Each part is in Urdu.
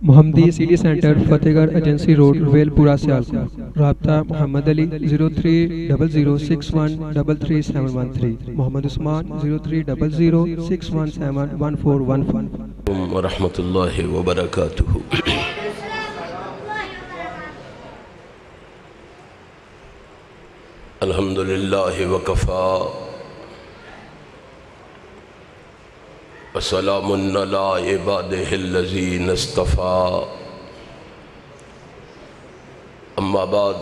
محمدی سٹی سینٹر فتح گڑھ ایجنسی روڈ رویل پورہ سیالکوٹ۔ رابطہ محمد علی 030061337113، محمد عثمان 030061711415۔ ورحمۃ اللہ وبرکاتہ۔ الحمدللہ وکفا وسلام علی عبادہ الذین اصطفیٰ، اما بعد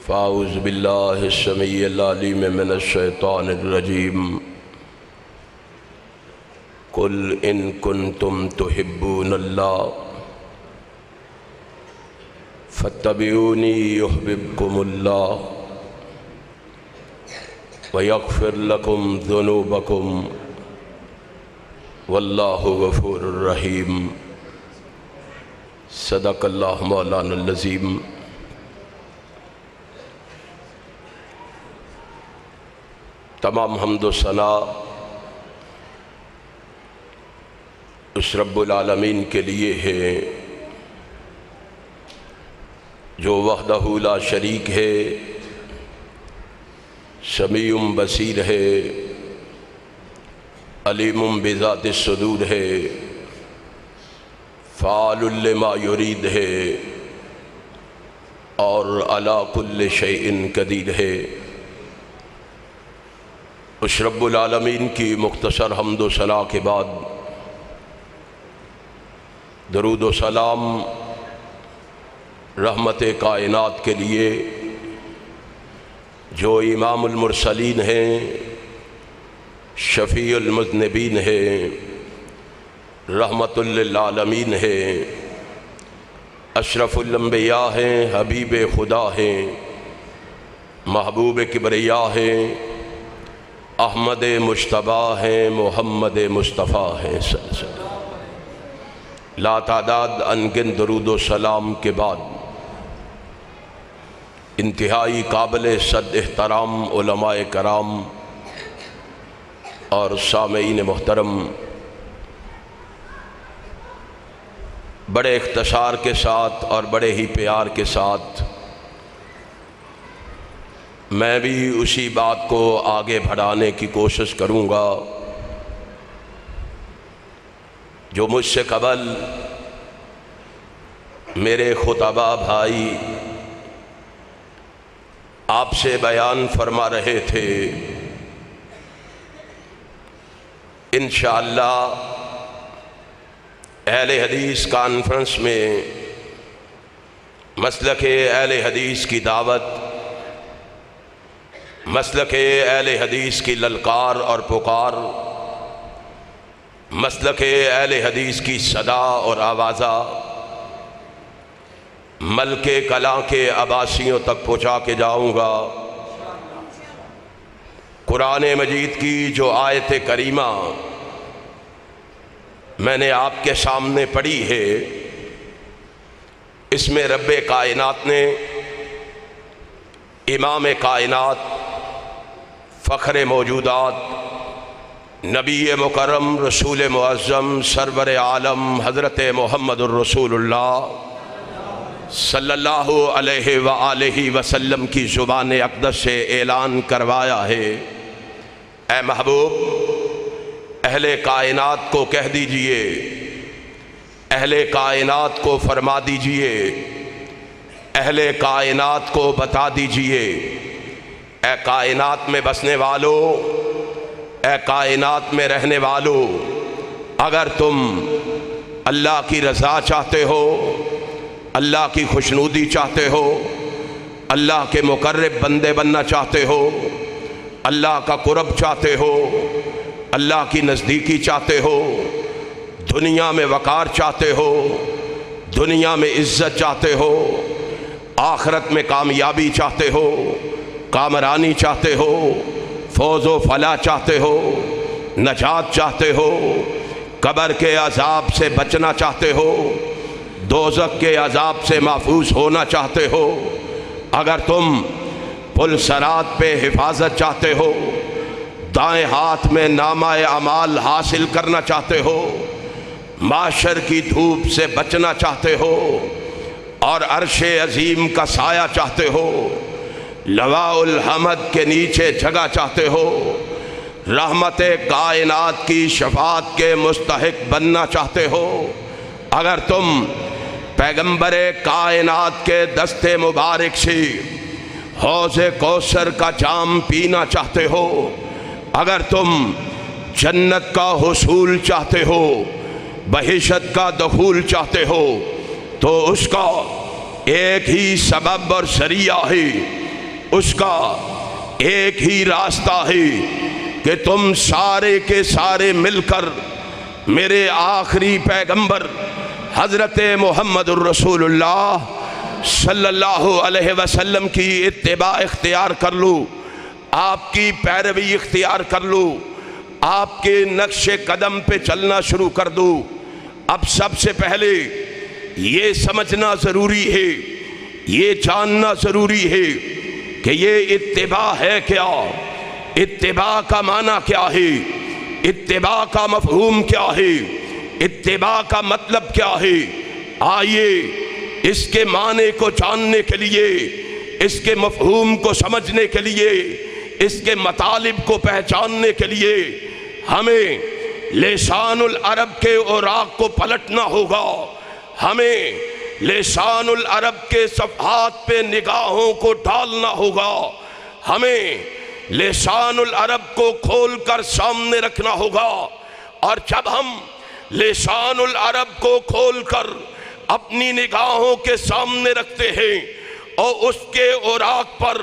فاعوذ باللہ السمیع العلیم من الشیطان الرجیم۔ قل ان کنتم تحبون اللہ فاتبعونی یحببکم اللہ وَيَغْفِرْ لَكُمْ ذُنُوبَكُمْ وَاللَّهُ غَفُورٌ رَحِيمٌ۔ صدق اللہ مولانا العظیم۔ تمام حمد و ثنا اس رب العالمین کے لیے ہے جو وحدہ لا شریک ہے، سمیع بصیر ہے، علیم بذات الصدور ہے، فعال لما یرید ہے، اور علی کل شیء قدیر ہے۔ اس رب العالمین کی مختصر حمد و ثنا کے بعد درود و سلام رحمت کائنات کے لیے جو امام المرسلین ہیں، شفیع المذنبین ہیں، رحمت للعالمین ہیں، اشرف الانبیاء ہیں، حبیب خدا ہیں، محبوب کبریا ہیں، احمد مجتبیٰ ہیں، محمد مصطفیٰ ہیں صلی اللہ علیہ وسلم۔ لا تعداد انگن درود و سلام کے بعد انتہائی قابل صد احترام علماء کرام اور سامعین محترم، بڑے اختصار کے ساتھ اور بڑے ہی پیار کے ساتھ میں بھی اسی بات کو آگے بڑھانے کی کوشش کروں گا جو مجھ سے قبل میرے خطبہ بھائی آپ سے بیان فرما رہے تھے۔ انشاءاللہ اہل حدیث کانفرنس میں مسلک اہل حدیث کی دعوت، مسلک اہل حدیث کی للکار اور پکار، مسلک اہل حدیث کی صدا اور آوازہ ملک کلاں کے عباسیوں تک پہنچا کے جاؤں گا۔ قرآن مجید کی جو آیت کریمہ میں نے آپ کے سامنے پڑھی ہے، اس میں رب کائنات نے امام کائنات، فخر موجودات، نبی مکرم، رسول معظم، سرور عالم حضرت محمد الرسول اللہ صلی اللہ علیہ وآلہ وسلم کی زبان اقدس سے اعلان کروایا ہے، اے محبوب اہل کائنات کو کہہ دیجئے، اہل کائنات کو فرما دیجئے، اہل کائنات کو بتا دیجئے، اے کائنات میں بسنے والو، اے کائنات میں رہنے والو، اگر تم اللہ کی رضا چاہتے ہو، اللہ کی خوشنودی چاہتے ہو، اللہ کے مقرب بندے بننا چاہتے ہو، اللہ کا قرب چاہتے ہو، اللہ کی نزدیکی چاہتے ہو، دنیا میں وقار چاہتے ہو، دنیا میں عزت چاہتے ہو، آخرت میں کامیابی چاہتے ہو، کامرانی چاہتے ہو، فوز و فلاح چاہتے ہو، نجات چاہتے ہو، قبر کے عذاب سے بچنا چاہتے ہو، دوزخ کے عذاب سے محفوظ ہونا چاہتے ہو، اگر تم پل صراط پہ حفاظت چاہتے ہو، دائیں ہاتھ میں نامہ اعمال حاصل کرنا چاہتے ہو، معاشر کی دھوپ سے بچنا چاہتے ہو اور عرش عظیم کا سایہ چاہتے ہو، لواء الحمد کے نیچے جگہ چاہتے ہو، رحمت کائنات کی شفاعت کے مستحق بننا چاہتے ہو، اگر تم پیغمبر کائنات کے دست مبارک سے حوض کوثر کا جام پینا چاہتے ہو، اگر تم جنت کا حصول چاہتے ہو، بہشت کا دخول چاہتے ہو، تو اس کا ایک ہی سبب اور ذریعہ ہے، اس کا ایک ہی راستہ ہے کہ تم سارے کے سارے مل کر میرے آخری پیغمبر حضرت محمد الرسول اللہ صلی اللہ علیہ وسلم کی اتباع اختیار کر لو، آپ کی پیروی اختیار کر لو، آپ کے نقش قدم پہ چلنا شروع کر دو۔ اب سب سے پہلے یہ سمجھنا ضروری ہے، یہ جاننا ضروری ہے کہ یہ اتباع ہے کیا، اتباع کا معنی کیا ہے، اتباع کا مفہوم کیا ہے، اتباع کا مطلب کیا ہے۔ آئیے اس کے معنی کو جاننے کے لیے، اس کے مفہوم کو سمجھنے کے لیے، اس کے مطالب کو پہچاننے کے لیے ہمیں لسان العرب کے اوراق کو پلٹنا ہوگا، ہمیں لسان العرب کے صفحات پہ نگاہوں کو ڈالنا ہوگا، ہمیں لسان العرب کو کھول کر سامنے رکھنا ہوگا۔ اور جب ہم لسان العرب کو کھول کر اپنی نگاہوں کے سامنے رکھتے ہیں اور اس کے اوراق پر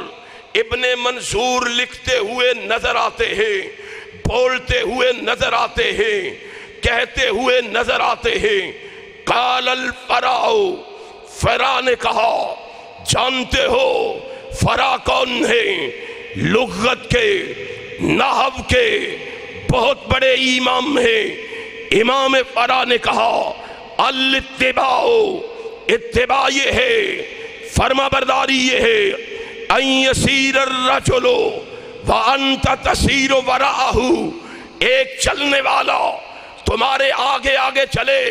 ابن منظور لکھتے ہوئے نظر آتے ہیں، بولتے ہوئے نظر آتے ہیں، کہتے ہوئے نظر آتے ہیں، قال الفراء، فرا نے کہا، جانتے ہو فرا کون ہے؟ لغت کے، نحو کے بہت بڑے امام ہیں۔ امام فرا نے کہا الاتباع، اتباع یہ ہے، فرما برداری یہ ہے، ان یسیر الرجل وانت تسیر وراءہ، ایک چلنے والا تمہارے آگے آگے چلے،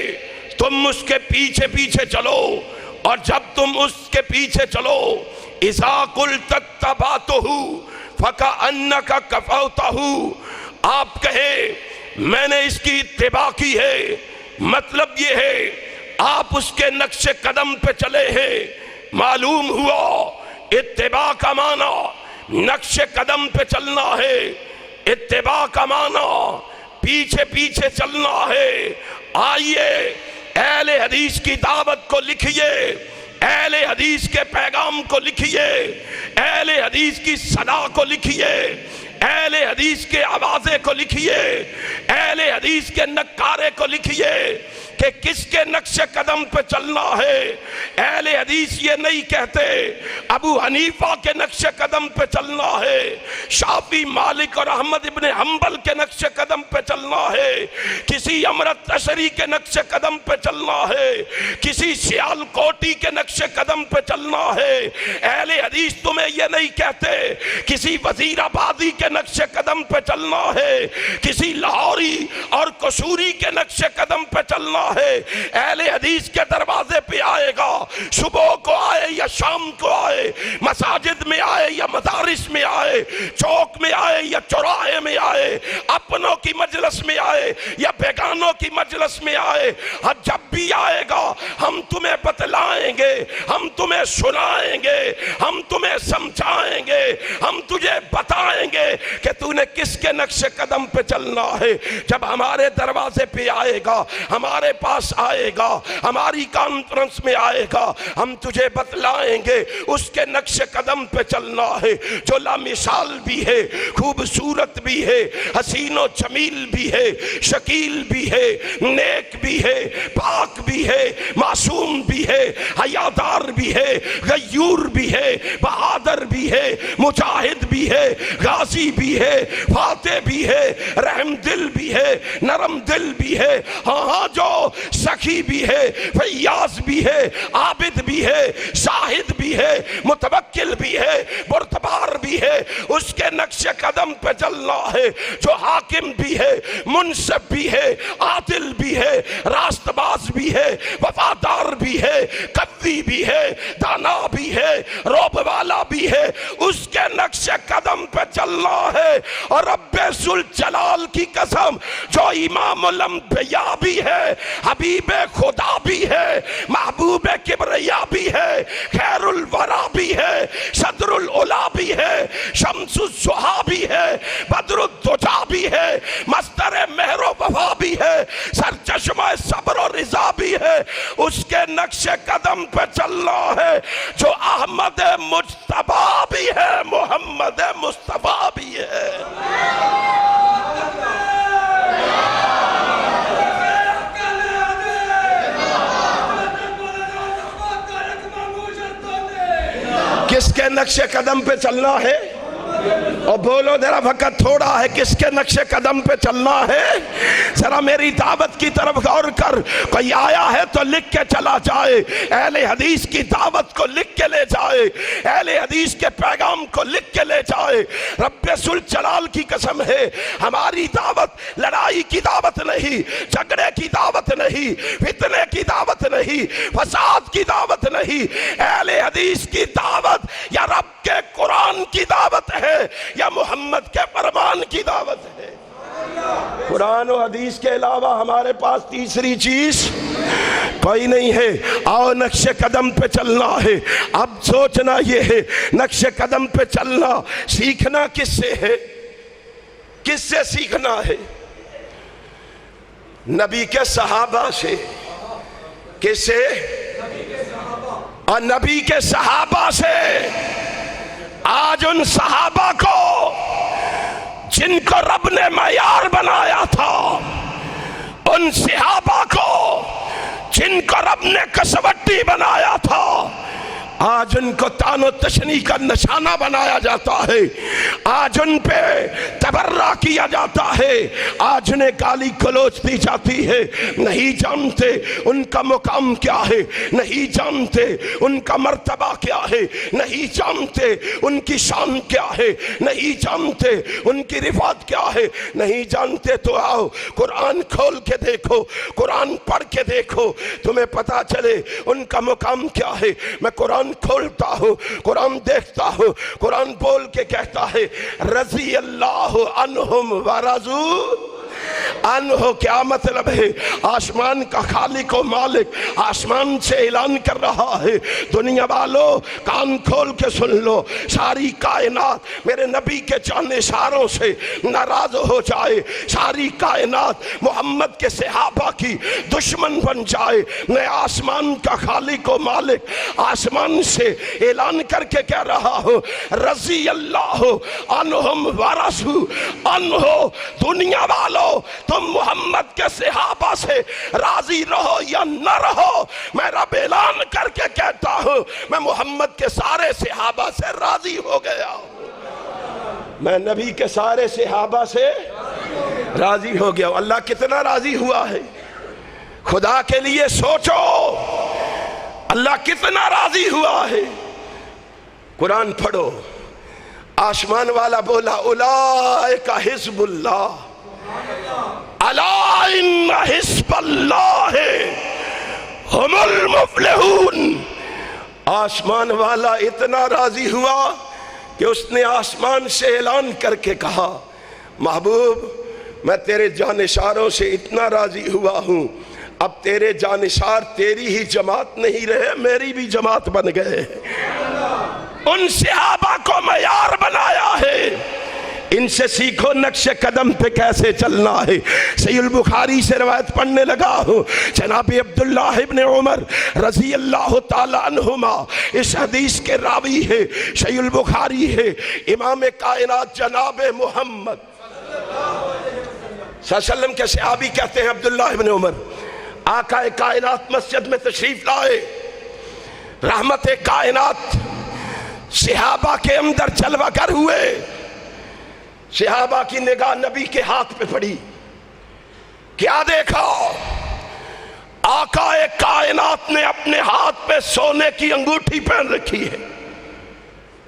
تم اس کے پیچھے پیچھے چلو، اور جب تم اس کے پیچھے چلو، اذا قلت اتبعتہ فکأنک کفوتہ، آپ کہے میں نے اس کی اتباع کی ہے، مطلب یہ ہے آپ اس کے نقش قدم پہ چلے ہیں۔ معلوم ہوا اتباع کا معنی نقش قدم پہ چلنا ہے، اتباع کا معنی پیچھے پیچھے چلنا ہے۔ آئیے اہل حدیث کی دعوت کو لکھیے، اہل حدیث کے پیغام کو لکھیے، اہل حدیث کی صدا کو لکھیے، اہل حدیث کے آوازے کو لکھیے، اہل حدیث کے نکارے کو لکھیے کہ کس کے نقش قدم پہ چلنا ہے۔ اہل حدیث یہ نہیں کہتے ابو حنیفہ کے نقش قدم پہ چلنا ہے، شافعی، مالک اور احمد ابن حنبل کے نقش قدم پہ چلنا ہے، کسی امرت تشری کے نقش قدم پہ چلنا ہے، کسی سیال کوٹی کے نقش قدم پہ چلنا ہے۔ اہل حدیث تمہیں یہ نہیں کہتے کسی وزیر آبادی کے نقش قدم پہ چلنا ہے، کسی لاہوری اور قصوری کے نقش قدم پہ چلنا ہے۔ اہل حدیث کے دروازے پہ آئے گا، صبح کو آئے یا شام کو آئے، مساجد میں آئے یا مدارس میں آئے، چوک میں آئے یا چوراہے میں آئے، اپنوں کی مجلس میں آئے یا بیگانوں کی مجلس میں آئے، جب بھی آئے گا ہم تمہیں بتلائیں گے، ہم تمہیں سنائیں گے، ہم تمہیں سمجھائیں گے، ہم تجھے بتائیں گے کہ تو نے کس کے نقش قدم پہ چلنا ہے۔ جب ہمارے دروازے پہ آئے گا، ہمارے پاس آئے گا، ہماری کانفرنس میں آئے گا، ہم تجھے بتلائیں گے اس کے نقش قدم پہ چلنا ہے جو لامثال بھی ہے، خوبصورت بھی ہے، حسین و جمیل بھی ہے، شکیل بھی ہے، نیک بھی ہے، پاک بھی ہے، معصوم بھی ہے، حیادار بھی ہے، غیور بھی ہے، بہادر بھی ہے، مجاہد بھی ہے، غازی بھی ہے، فاتح بھی ہے، رحم دل بھی ہے، نرم دل بھی ہے، ہاں جو سخی بھی ہے، فیاض بھی ہے، عابد بھی ہے، شاہد بھی ہے، متوکل بھی ہے، بردبار بھی ہے اس کے نقش قدم پہ چلنا ہے، جو حاکم بھی ہے، منصف بھی ہے، عادل بھی ہے، راست باز بھی ہے، وفادار بھی ہے، قوی بھی ہے، دانا بھی ہے، رعب والا بھی ہے، اس کے نقش قدم پہ چلنا ہے۔ اور رب ذوالجلال کی قسم، جو امام الانبیاء بھی ہے، حبیب خدا بھی ہے، محبوب کبریا بھی ہے، خیر الورا بھی ہے، صدر العلا بھی ہے، شمس الضحیٰ بھی ہے، بدر الدجا بھی ہے، مصدر مہر و وفا بھی ہے، سرچشمہ صبر و رضا بھی ہے۔ اس کے نقش قدم پہ چلنا ہے، جو احمد مجتبیٰ بھی ہے، محمد مصطفیٰ بھی ہے۔ کس کے نقش قدم پہ چلنا ہے؟ اور بولو ذرا، وقت تھوڑا ہے، کس کے نقش قدم پہ چلنا ہے؟ ذرا میری دعوت کی طرف غور کر، کوئی آیا ہے تو لکھ کے چلا جائے، اہل حدیث کی دعوت کو لکھ کے لے جائے، اہل حدیث کے پیغام کو لکھ کے لے جائے۔ رب ذوالجلال کی قسم ہے، ہماری دعوت لڑائی کی دعوت نہیں، جھگڑے کی دعوت نہیں، فتنے کی دعوت نہیں، فساد کی دعوت نہیں، اہل حدیث کی دعوت یا رب کے قرآن کی دعوت ہے یا محمد کے فرمان کی دعوت ہے۔ قرآن و حدیث کے علاوہ ہمارے پاس تیسری چیز کوئی نہیں ہے۔ آؤ نقش قدم پہ چلنا ہے۔ اب سوچنا یہ ہے، نقش قدم پہ چلنا سیکھنا کس سے ہے؟ کس سے سیکھنا ہے؟ نبی کے صحابہ سے۔ کس سے؟ اور نبی کے صحابہ سے۔ آج ان صحابہ کو جن کو رب نے معیار بنایا تھا، ان صحابہ کو جن کو رب نے کسوٹی بنایا تھا، آج ان کو تان و تشنی کا نشانہ بنایا جاتا ہے، آج ان پہ تبرہ کیا جاتا ہے، آج انہیں گالی گلوچ دی جاتی ہے۔ نہیں جانتے ان کا مقام کیا ہے، نہیں جانتے ان کا مرتبہ کیا ہے، نہیں جانتے ان کی شان کیا ہے، نہیں جانتے ان کی رفعت کیا ہے، نہیں جانتے تو آؤ قرآن کھول کے دیکھو، قرآن پڑھ کے دیکھو، تمہیں پتا چلے ان کا مقام کیا ہے۔ میں قرآن کھولتا ہوں، قرآن دیکھتا ہوں، قرآن بول کے کہتا ہے رضی اللہ عنہم ورضوا عنہ۔ کیا مطلب ہے؟ آسمان کا خالق و مالک آسمان سے اعلان کر رہا ہے، دنیا والو کان کھول کے سن لو، ساری کائنات میرے نبی کے جانشاروں سے ناراض ہو جائے، ساری کائنات محمد کے صحابہ کی دشمن بن جائے، میں آسمان کا خالق و مالک آسمان سے اعلان کر کے کہہ رہا ہوں رضی اللہ عنہم ورضوا عنہ۔ دنیا والو تم محمد کے صحابہ سے راضی رہو یا نہ رہو، میں رب اعلان کر کے کہتا ہوں میں محمد کے سارے صحابہ سے راضی ہو گیا ہوں، میں نبی کے سارے صحابہ سے راضی ہو گیا ہوں۔ اللہ کتنا راضی ہوا ہے، خدا کے لیے سوچو اللہ کتنا راضی ہوا ہے۔ قرآن پڑھو، آسمان والا بولا اولئک حزب اللہ الا ان حزب اللہ ہم المفلحون۔ آسمان والا اتنا راضی ہوا کہ اس نے آسمان سے اعلان کر کے کہا محبوب میں تیرے جانشاروں سے اتنا راضی ہوا ہوں، اب تیرے جانشار تیری ہی جماعت نہیں رہے، میری بھی جماعت بن گئے۔ ان صحابہ کو معیار بنایا ہے، ان سے سیکھو نقش قدم پہ کیسے چلنا ہے۔ صحیح البخاری سے روایت پڑھنے لگا ہوں، جناب عبداللہ ابن عمر رضی اللہ تعالی عنہما اس حدیث کے راوی ہے، صحیح البخاری ہے، امام کائنات جناب محمد صلی اللہ علیہ وسلم کے صحابی کہتے ہیں عبداللہ ابن عمر، آقا کائنات مسجد میں تشریف لائے، رحمت کائنات صحابہ کے اندر جلوہ گر ہوئے، صحابہ کی نگاہ نبی کے ہاتھ پہ پڑی، کیا دیکھا؟ آقا ایک کائنات نے اپنے ہاتھ پہ سونے کی انگوٹھی پہن رکھی ہے۔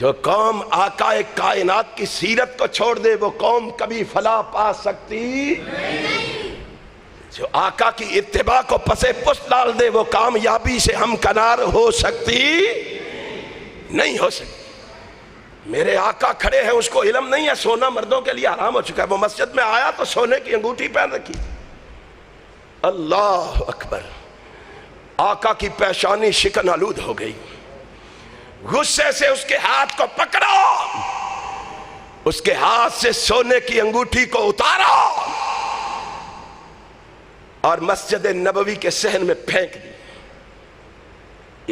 جو قوم آقا کائنات کی سیرت کو چھوڑ دے وہ قوم کبھی فلاح پا سکتی جو آقا کی اتباع کو پسے پشت ڈال دے وہ کامیابی سے ہمکنار ہو سکتی نہیں ہو سکتی. میرے آقا کھڑے ہیں، اس کو علم نہیں ہے سونا مردوں کے لیے حرام ہو چکا ہے. وہ مسجد میں آیا تو سونے کی انگوٹھی پہن رکھی. اللہ اکبر. آقا کی پیشانی شکن آلود ہو گئی. غصے سے اس کے ہاتھ کو پکڑا، اس کے ہاتھ سے سونے کی انگوٹھی کو اتارا اور مسجد نبوی کے صحن میں پھینک دی.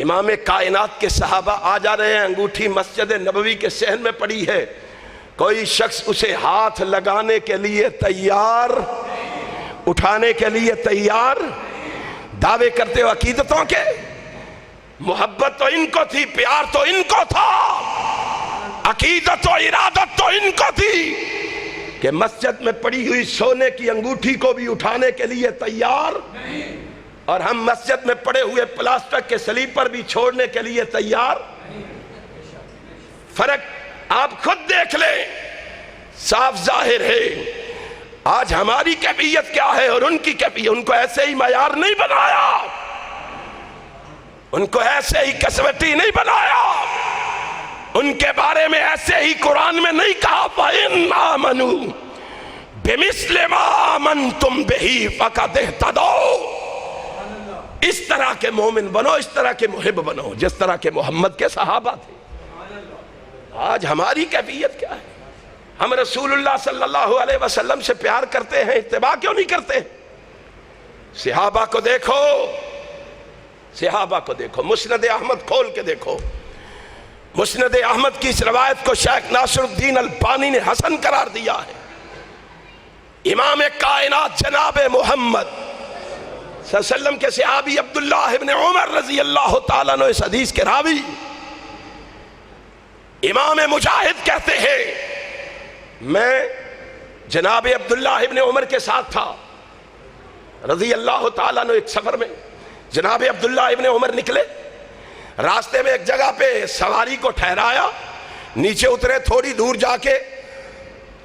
امام کائنات کے صحابہ آ جا رہے ہیں، انگوٹھی مسجد نبوی کے صحن میں پڑی ہے. کوئی شخص اسے ہاتھ لگانے کے لیے تیار، اٹھانے کے لیے تیار. دعوے کرتے ہو عقیدتوں کے. محبت تو ان کو تھی، پیار تو ان کو تھا، عقیدت و ارادت تو ان کو تھی کہ مسجد میں پڑی ہوئی سونے کی انگوٹھی کو بھی اٹھانے کے لیے تیار، اور ہم مسجد میں پڑے ہوئے پلاسٹک کے صلیب پر بھی چھوڑنے کے لیے تیار. فرق آپ خود دیکھ لیں، صاف ظاہر ہے. آج ہماری کیفیت کیا ہے اور ان کی کیفیت. ان کو ایسے ہی معیار نہیں بنایا، ان کو ایسے ہی کسوٹی نہیں بنایا، ان کے بارے میں ایسے ہی قرآن میں نہیں کہا فَإِنْ آمَنُوا بِمِثْلِ مَا آمَنْتُمْ بِهِ فَقَدْ اهْتَدَوْا. اس طرح کے مومن بنو، اس طرح کے محب بنو جس طرح کے محمد کے صحابہ تھے. آج ہماری کیفیت کیا ہے؟ ہم رسول اللہ صلی اللہ علیہ وسلم سے پیار کرتے ہیں، اتباع کیوں نہیں کرتے؟ صحابہ کو دیکھو، صحابہ کو دیکھو. مسند احمد کھول کے دیکھو. مسند احمد کی اس روایت کو شیخ ناصر الدین البانی نے حسن قرار دیا ہے. امام کائنات جناب محمد صلی اللہ علیہ وسلم کے صحابی عبداللہ ابن عمر رضی اللہ تعالیٰ عنہ اس حدیث کے راوی امام مجاہد کہتے ہیں میں جناب عبداللہ ابن عمر کے ساتھ تھا رضی اللہ تعالیٰ عنہ. ایک سفر میں جناب عبداللہ ابن عمر نکلے، راستے میں ایک جگہ پہ سواری کو ٹھہرایا، نیچے اترے، تھوڑی دور جا کے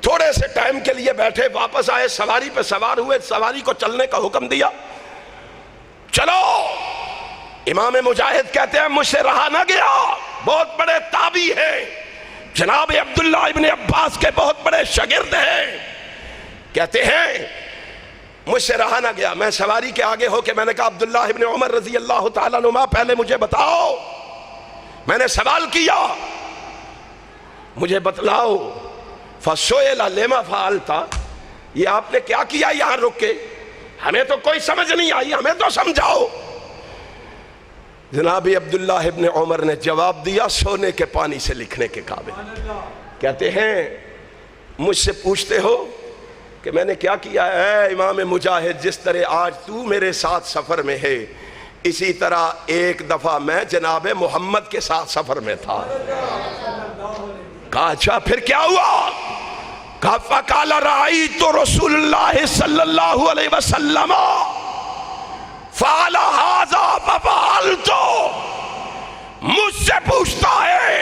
تھوڑے سے ٹائم کے لیے بیٹھے، واپس آئے، سواری پہ سوار ہوئے، سواری کو چلنے کا حکم دیا. چلو. امام مجاہد کہتے ہیں مجھ سے رہا نہ گیا. بہت بڑے تابعی ہیں، جناب عبداللہ ابن عباس کے بہت بڑے شاگرد ہیں. کہتے ہیں مجھ سے رہا نہ گیا. میں سواری کے آگے ہو کے میں نے کہا عبداللہ ابن عمر رضی اللہ تعالیٰ عنہ پہلے مجھے بتاؤ. میں نے سوال کیا، مجھے بتلاؤ. فَسُئِلَ لِمَ فَعَلْتَ، یہ آپ نے کیا کیا یہاں رک کے؟ ہمیں تو کوئی سمجھ نہیں آئی، ہمیں تو سمجھاؤ. جناب عبداللہ ابن عمر نے جواب دیا سونے کے پانی سے لکھنے کے قابل. کہتے ہیں مجھ سے پوچھتے ہو کہ میں نے کیا کیا ہے؟ اے امام مجاہد، جس طرح آج تو میرے ساتھ سفر میں ہے، اسی طرح ایک دفعہ میں جناب محمد کے ساتھ سفر میں تھا. کہا اچھا پھر کیا ہوا؟ کہا فَقَالَ رَأَيْتُ رسول اللہ صلی اللہ علیہ وسلم فَعَلَ هَذَا فَفَعَلْتُ. مجھ سے پوچھتا ہے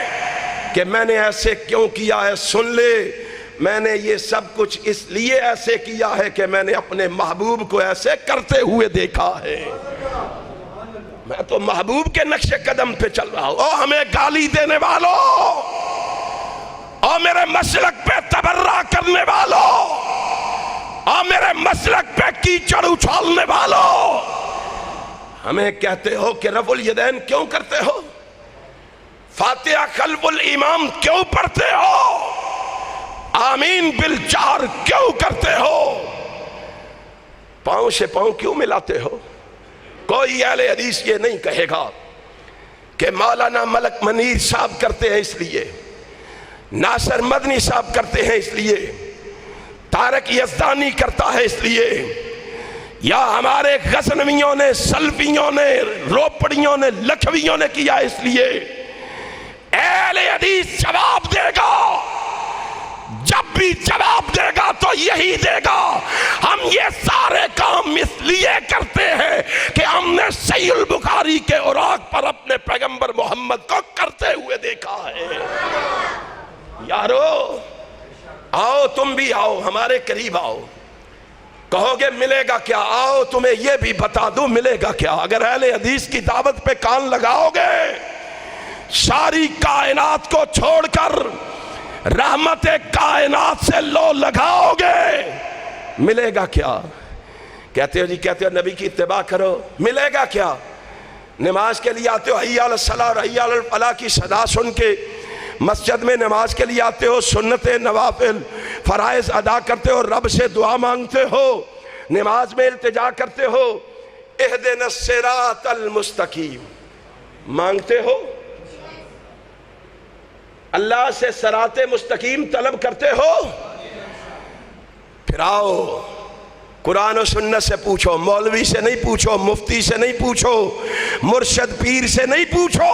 کہ میں نے ایسے کیوں کیا ہے. سن لے، میں نے یہ سب کچھ اس لیے ایسے کیا ہے کہ میں نے اپنے محبوب کو ایسے کرتے ہوئے دیکھا ہے. میں تو محبوب کے نقش قدم پہ چل رہا ہوں. او ہمیں گالی دینے والوں، اور میرے مسلک پہ تبرہ کرنے والوں، اور میرے مسلک پہ کیچڑ اچھالنے والوں، ہمیں کہتے ہو کہ رفع الیدین کیوں کرتے ہو؟ فاتحہ خلف الامام کیوں پڑھتے ہو؟ آمین بالجہر کیوں کرتے ہو؟ پاؤں سے پاؤں کیوں ملاتے ہو؟ کوئی اہل حدیث یہ نہیں کہے گا کہ مولانا ملک منیر صاحب کرتے ہیں اس لیے، ناصر مدنی صاحب کرتے ہیں اس لیے، طارق یزدانی کرتا ہے اس لیے، یا ہمارے غزنویوں نے، سلفیوں نے، روپڑیوں نے، لکھویوں نے کیا اس لیے. اہل حدیث جواب دے گا جب بھی جواب دے گا تو یہی دے گا، ہم یہ سارے کام اس لیے کرتے ہیں کہ ہم نے صحیح البخاری کے اوراق پر اپنے پیغمبر محمد کو کرتے ہوئے دیکھا ہے۔ یارو آؤ، تم بھی آؤ، ہمارے قریب آؤ۔ کہو گے ملے گا کیا؟ آؤ تمہیں یہ بھی بتا دوں ملے گا کیا۔ اگر اہل حدیث کی دعوت پہ کان لگاؤ گے، ساری کائنات کو چھوڑ کر رحمت کائنات سے لو لگاؤ گے، ملے گا کیا؟ کہتے ہو جی، کہتے ہو نبی کی اتباع کرو، ملے گا کیا؟ نماز کے لیے آتے ہو، حی علی الصلاۃ اور حی علی الفلاح کی صدا سن کے مسجد میں نماز کے لیے آتے ہو، سنت نوافل فرائض ادا کرتے ہو، رب سے دعا مانگتے ہو، نماز میں التجا کرتے ہو، اہدنا الصراط المستقیم مانگتے ہو، اللہ سے صراط مستقیم طلب کرتے ہو۔ پھر آؤ قرآن و سنت سے پوچھو، مولوی سے نہیں پوچھو، مفتی سے نہیں پوچھو، مرشد پیر سے نہیں پوچھو،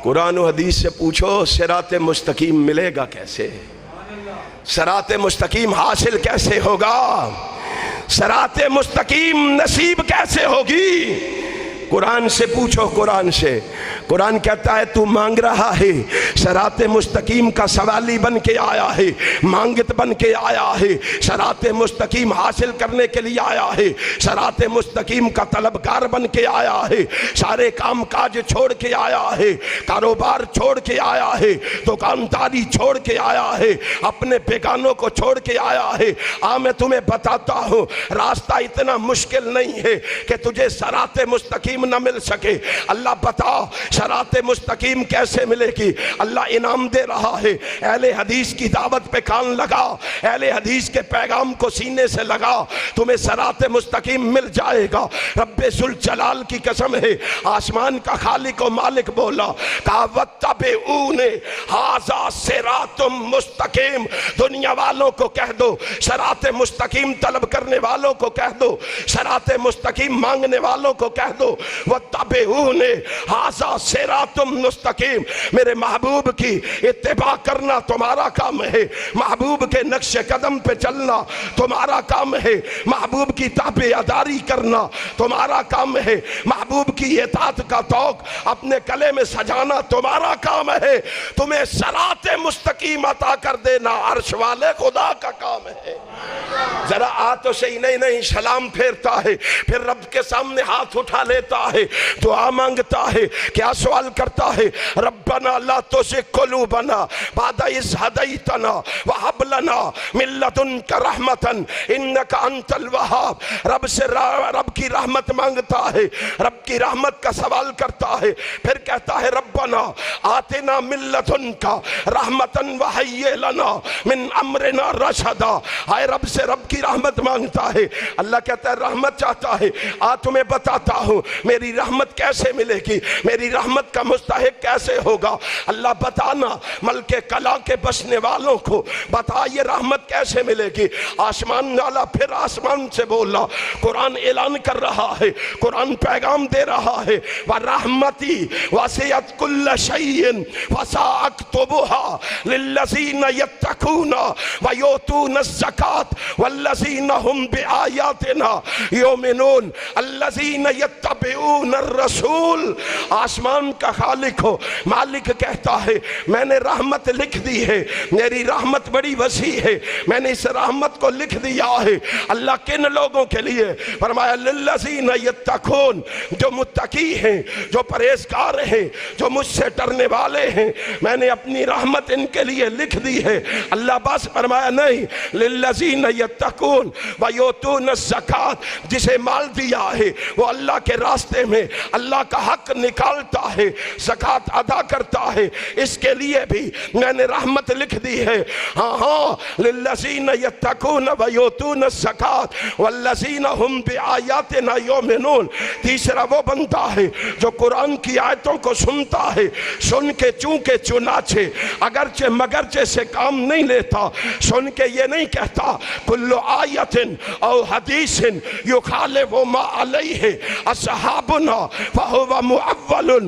قرآن و حدیث سے پوچھو صراط مستقیم ملے گا کیسے؟ صراط مستقیم حاصل کیسے ہوگا؟ صراط مستقیم نصیب کیسے ہوگی؟ قرآن سے پوچھو، قرآن سے۔ قرآن کہتا ہے تو مانگ رہا ہے، صراط مستقیم کا سوالی بن کے آیا ہے، مانگت بن کے آیا ہے، صراط مستقیم حاصل کرنے کے لیے آیا ہے، صراط مستقیم کا طلبگار بن کے آیا ہے، سارے کام کاج چھوڑ کے آیا ہے، کاروبار چھوڑ کے آیا ہے، دکانداری چھوڑ کے آیا ہے، اپنے بیگانوں کو چھوڑ کے آیا ہے۔ میں تمہیں بتاتا ہوں راستہ اتنا مشکل نہیں ہے کہ تجھے صراط مستقیم نہ مل سکے۔ اللہ بتا صراط مستقیم کیسے ملے گی؟ اللہ انعام دے رہا ہے، اہل حدیث کی دعوت پہ کان لگا، اہل حدیث کے پیغام کو سینے سے لگا، تمہیں صراط مستقیم مل جائے گا۔ رب ذوالجلال کی قسم ہے، آسمان کا خالق و مالک بولا، کہا وَاتَّبِعُونِ هَذَا صِرَاطٌ مستقیم۔ دنیا والوں کو کہہ دو، صراط مستقیم طلب کرنے والوں کو کہہ دو، صراط مستقیم مانگنے والوں کو کہہ دو، وَاتَّبِعُونِ هَذَا صراط مستقیم۔ میرے محبوب کی اتباع کرنا تمہارا کام ہے، محبوب کے نقش قدم پہ چلنا تمہارا کام ہے، محبوب کی تابعداری کرنا تمہارا کام ہے، محبوب کی اطاعت کا توق اپنے گلے میں سجانا تمہارا کام ہے۔ تمہیں صراط مستقیم عطا کر دینا عرش والے خدا کا کام ہے۔ ذرا تو صحیح، نہیں سلام پھیرتا ہے، پھر رب کے سامنے ہاتھ اٹھا لیتا ہے، دعا مانگتا ہے، کیا سوال کرتا ہے؟ ربنا لا تزغ قلوبنا بعد اذ ہدیتنا وہب لنا من لدنک رحمۃ انک انت الوہاب۔ رب سے رب کی رحمت مانگتا ہے، رب کی رحمت کا سوال کرتا ہے، پھر کہتا ہے ربنا آتنا من لدنک رحمۃ وہیئ لنا من امرنا رشدا۔ اے رب سے رب کی رحمت مانگتا ہے، اللہ کہتا ہے رحمت چاہتا ہے، تمہیں بتاتا ہوں میری رحمت کیسے ملے گی، میری رحمت کا مستحق کیسے ہوگا۔ اللہ بتانا ملک کلا کے بسنے والوں کو، بتا یہ رحمت کیسے ملے گی۔ آسمان والا پھر آسمان سے بولا، قرآن اعلان کر رہا ہے، قرآن پیغام دے رہا ہے، وَرَحْمَتِي وَسِعَتْ كُلَّ شَيْءٍ فَسَأَكْتُبُهَا لِلَّذِينَ يَتَّقُونَ وَيُؤْتُونَ الزَّكَاةَ وَالَّذِينَ هُمْ بِآيَاتِنَا يُؤْمِنُونَ الَّذِينَ يَتَّبِعُونَ الرَّسُولَ۔ آسمان کا خالق ہو، مالک کہتا ہے میں نے رحمت لکھ دی ہے، میری رحمت بڑی وسیع ہے، میں نے اس رحمت کو لکھ دیا ہے۔ اللہ کن لوگوں کے لیے؟ فرمایا للذین یتقون، جو متقی ہیں، جو پرہیزگار ہیں، جو مجھ سے ڈرنے والے ہیں، میں نے اپنی رحمت ان کے لیے لکھ دی ہے۔ اللہ بس فرمایا نہیں، للذین یتقون ویؤتون الزکاۃ، جسے مال دیا ہے وہ اللہ کے راستے میں اللہ کا حق نکالتا ہے، زکوٰۃ ادا کرتا ہے، اس کے لیے بھی میں نے رحمت لکھ دی ہے۔ ہاں للذین یتقون ویؤتون الزکاۃ والذین هم بآیاتنا یؤمنون۔ تیسرا وہ بندہ ہے جو قرآن کی آیتوں کو سنتا ہے، سن کے چونکہ چنانچہ اگرچہ مگرچہ سے کام نہیں لیتا، سن کے یہ نہیں کہتا کل آیت او حدیث یخالف ما علیہ اصحابنا فہو مؤول